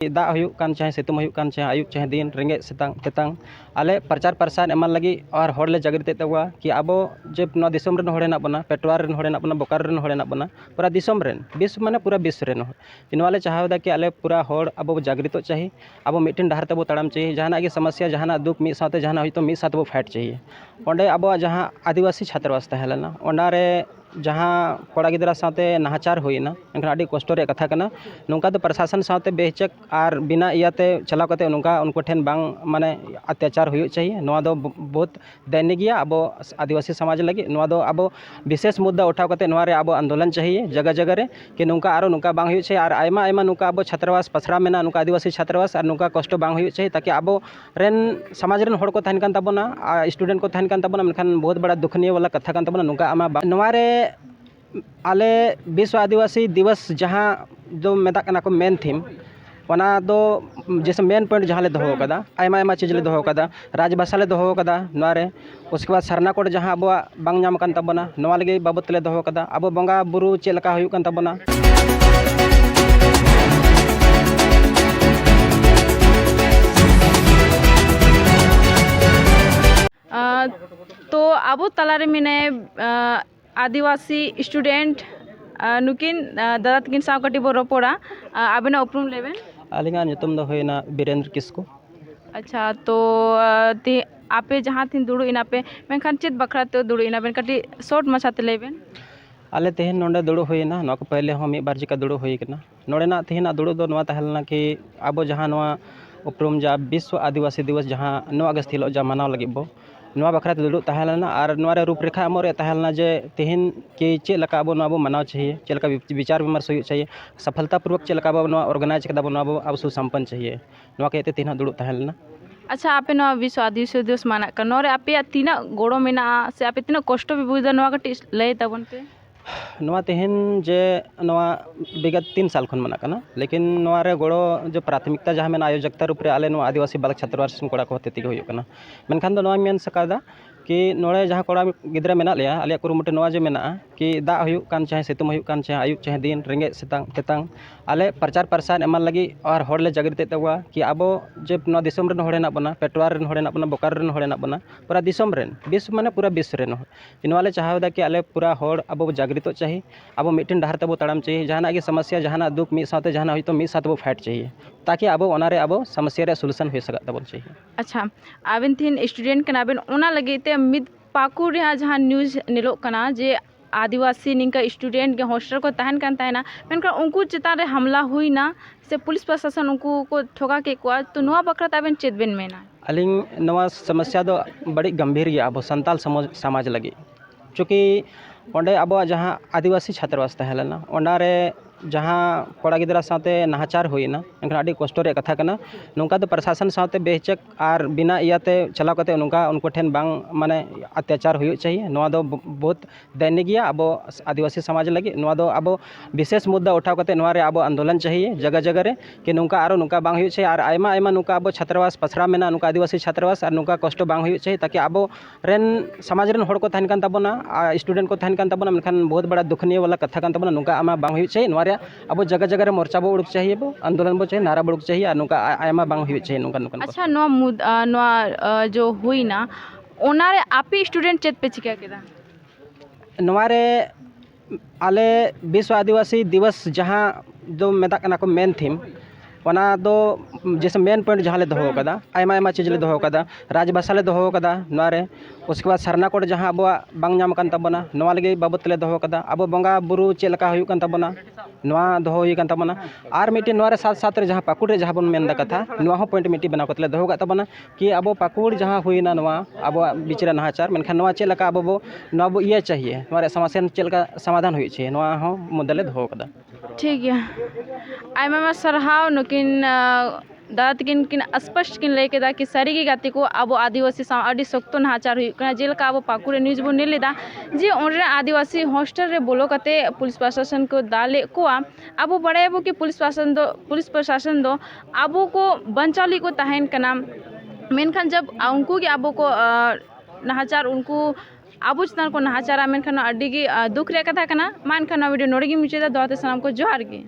दाग हुयुक कान चाहे सितुंग हुयुक कान चाहे आयुब चाहे दिन रेंगे सेतांग तेतांग आले प्रचार प्रसार एमान लगी और होड़ ले जागृत तवा कि आबो जे नवा दिसोम रेन होड़ हेनाक बना पेटवार रेन होड़ हेनाक बना बोकारो रेन होड़ हेनाक बना पूरा दिसोम रेन विश्व माने पूरा विश्व रेन नवा ले चाहदा कि आले पूरा होड़ आबो जागृत चाहिए आबो मिट्टिन डाहर तबो ताड़ाम चाहिए जहाना के समस्या जहाना दुख मिद साथे जहाना होइतो मिद साथ बो फाइट चाहिए ओंडे आबो जहां आदिवासी छात्रावास तहेलेना ओंडारे जहाँ कोड़ा गिदरा साथे नाहचार होइना एनखान आडी कष्ट रे कथा कना नोंका तो प्रशासन साथे बेचक और बिना इयाते चलाव कते नोंका उनको ठेन बांग माने अत्याचार हुई चाहिए नोआ दो बहुत दैनिक गया अब आदिवासी समाज लगी नोआ दो अब विशेष मुद्दा उठाव कते नोआ रे अब आंदोलन चाहिए जगह जगह रे कि नोंका आरो नोंका बांग हुई चाहिए और आयमा आयमा नोंका अब छात्रावास पसरा मेना नोंका आदिवासी छात्रावास और नोंका कष्ट बांग हुई चाहिए ताकि अब रेन समाज रेन होड़ को तहन कान ताबोना स्टूडेंट को तहन कान ताबोना मेनखान बहुत बड़ा दुखनीय वाला कथा कान ताबोना नोंका आमा नोआ रे आले विश्व आदिवासी दिवस जहाँ जो मेता कना को मेन थीम वना दो जैसे मेन पॉइंट जहाँ ले दोहो कदा आयमा आयमा चीज ले दोहो कदा राजभाषा ले दोहो कदा नोआ रे उसके बाद सरना कोड जहाँ अब बांग नाम कान ताबोना नोआ लगे बाबत ले दोहो कदा अब बंगा बुरु चेद लका हुयुक कान ताबोना तो अब तलारे मिने आदिवासी स्टूडेंट नुकिन दादा तकिन साव कटी बो रोपोड़ा आबेना उपरुम लेबेन आलिंगा नितुम दो होइना बीरेंद्र किस्कू। अच्छा तो आपे जहाँ थीन दुड़ु इना पे मेनखान चेद बखरा तो दुड़ु इना बेन कटी शॉर्ट मछाते लेबेन आले तेहन नोंडे दुड़ु होइना नोक पहले हम एक बार जिका दुड़ु होई कना नोडेना तेहना दुड़ु दो नोआ तहलना कि आबो जहाँ नोआ उपरुम जा विश्व आदिवासी दिवस जहाँ 9 अगस्त हिलो जा मनाव लगी बो नोआ बखरा दुड़ु तहलना और नोआ रे रूपरेखा अमरे तहलना जे तेहन कि चेद लका आबो नोआ बो मनाव चाहिए चेद लका विचार विमर्श हुई चाहिए सफलतापूर्वक चेद लका आबो नोआ ऑर्गेनाइज कदा बो नोआ अब सुसंपन्न चाहिए नोआ के तेहना दुड़ु तहलना। अच्छा आपे नोआ विश्व आदिवासी दिवस माना का नोरे आपे तीना गोड़ो मेना से आपे तीना कष्ट भी बुझदा नोआ कटी लय तबन पे नोआ तेहन जे नोआ विगत 3 साल खन मना कना लेकिन नोआ रे गोड़ो जो प्राथमिकता जहाँ मेन आयोजकता रूप रे आले नोआ आदिवासी बालक छात्रावास कोड़ा को हते तिगे हुयुक कना मेनखान दो नोआ मेन सकादा कि नोड़े जहाँ कोड़ा गिद्रा मेना लिया आलिया कुरुमुटे नोआ जे मेना कि दाग हुयुक कान चाहे सितुंग हुयुक कान चाहे आयुब चाहे दिन रेंगे सेतांग तेतांग आले प्रचार प्रसार एमान लगी और होड़ ले जागृत तवा कि आबो जे नोआ दिसोम रेन होड़ हेनाक बना पेटवार रेन होड़ हेनाक बना बोकारो रेन होड़ हेनाक बना पूरा दिसोम रेन विश्व माने पूरा विश्व रेन नोआ ले चाहदा कि आले पूरा होड़ आबो जागृत चाहिए आबो मिट्टिन डाहर तबो ताड़ाम चाहिए जहाना के समस्या जहाना दुख मिद साथे जहाना होइतो मिद साथ बो फाइट चाहिए ताकि आबो ओनारे आबो समस्या रे सॉल्यूशन हो सकत तबो चाहिए। अच्छा आबिन थीन स्टूडेंट कना आबिन ओना लगेते मिद पाकुर रे जहाँ न्यूज़ नेलो कना जे आदिवासी निका स्टूडेंट के हॉस्टल को तहन कान तहना मेनका उनको चितान रे हमला हुई ना से पुलिस प्रशासन उनको को ठोका के को तो नोआ बकरा ताबेन चेदबेन मेना अलिंग नोआ समस्या दो बड़ी गंभीर गया आबो संताल समाज लगी चूँकि ओंडे अब जहाँ आदिवासी छात्रावास तहेलेना ओंडारे जहाँ कोड़ा गिदरा साथे नाहचार होइना एनखान आडी कष्ट रे कथा कना नोंका तो प्रशासन साथे बेचक और बिना इयाते चलाव कते नोंका उनको ठेन बांग माने अत्याचार हुई चाहिए नोआ दो बहुत दैनिक गया अब आदिवासी समाज लगी नोआ दो अब विशेष मुद्दा उठाव कते नोआ रे अब आंदोलन चाहिए जगह जगह रे कि नोंका आरो नोंका बांग हुई चाहिए और आयमा आयमा नोंका अब छात्रावास पसरा मेना नोंका आदिवासी छात्रावास और नोंका कष्ट बांग हुई चाहिए ताकि अब रेन समाज रेन होड़ को तहन कान ताबोना स्टूडेंट को तहन कान ताबोना मेनखान बहुत बड़ा दुखनीय वाला कथा कान ताबोना नोंका आमा बांग हुई चाहिए नोआ रे अब जगह जगह रे मोर्चा बो उड़ुक चाहिए बो आंदोलन बो चाहिए नारा बुड़ुक चाहिए और नोंका आयमा बांग हुई चाहिए नोंका नोंका। अच्छा नोआ जो हुई ना ओना रे आपे स्टूडेंट चेत पे चिका केदा नोआ रे आले विश्व आदिवासी दिवस जहाँ जो मेता कना को मेन थीम वना दो जैसे मेन पॉइंट जहाँ ले दोहो कदा आयमा आयमा चीज ले दोहो कदा राजभाषा ले दोहो कदा नोआ रे उसके बाद सरना कोड जहाँ अब बांग नाम कान ताबोना नोआ लगे बाबत ले दोहो कदा अब बंगा बुरु चेद लका हुयुक कान ताबोना नोआ दोहो हुई कान ताबोना और मिट्टी नोआ रे साथ साथ रे जहाँ पाकुड़ रे जहाँ बन मेन दा कथा नोआ हो पॉइंट मिट्टी बनाव कतले दोहो का ताबोना कि अब पाकुड़ जहाँ हुईना नोआ अब बिचरा नाहचार मेनखान नोआ चेद लका अब बो नोआ बो इया चाहिए नोआ रे समस्या चेद लका समाधान हुई चाहिए नोआ हो मुद्दा ले दोहो कदा। ठीक है आयमा सरहाव नुकिन दादा तकिन किन स्पष्ट किन लय केदा कि सारी की गाती को अब आदिवासी साव अडी सख्तो नाहचार हुई कना जेलका अब पाकुरे न्यूज़ बो नेलेदा जे ओंडे आदिवासी हॉस्टल रे बोलो कते पुलिस प्रशासन को दाले को अब बड़े अब कि पुलिस प्रशासन दो अब को बंचाली को तहन कना मेनखान जब उनको कि अब को नाहचार उनको आबू चितान को नाहचारा मेनखान अडी की दुख रे कथा कना मान खान वीडियो नोड़े मुझे दोते सलाम को जोहार गे।